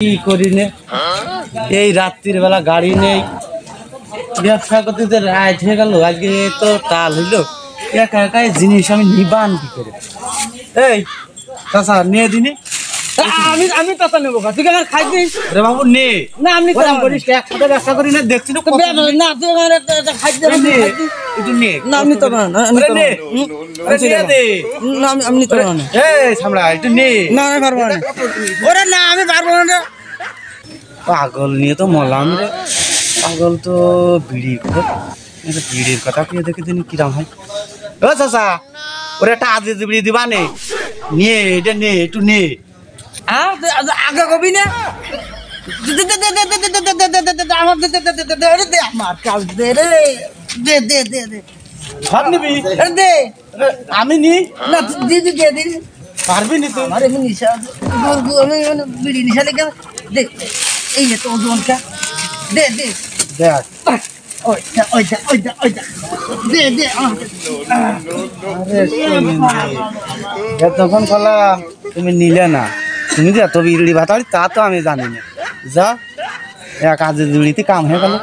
কি করি নে এই রাত্রির বেলা গাড়ি নেই ব্যবসা করতে তো রাত হয়ে গেল আজকে তো তাল হইলো একা একা জিনিস আমি নিবান কি করে এই চাচা নিয়ে দিনি আমি আমি টাকা নেবো তুই কেন খাই দিস রে বাবু নে না আমি করিস একসাথে ব্যবসা করি না দেখছি না না তুই খাই দে একটু নে না আমি তো না আমি তো নে দে না আমি তো না এই সামলা একটু নে না আমি পারবো না ওরে না আমি পারবো না পাগল নিয়ে তো মলাম রে পাগল তো বিড়ির কথা কি দেখে দিন কিরাম হয় ও চাচা ওরে একটা আদে বিড়ি দিবা নে নিয়ে এটা নে একটু নে আগে কবি না আমার দে আমার কাল দে রে দে দে দে দে সব নিবি দে আমি নি না দিদি দে দিদি পারবি নি তুই আরে আমি নিশা আমি বিড়ি নিশা লেগে দে এই যে তো ওজনটা দে দে দেখ ওইটা ওইটা ওইটা ওইটা দে দে আরে তখন বললাম তুমি নিলে না তুমি যে এত বিড়ি ভাতাড়ি তা তো আমি জানি না যা এক আজ বিড়িতে কাম হয়ে গেল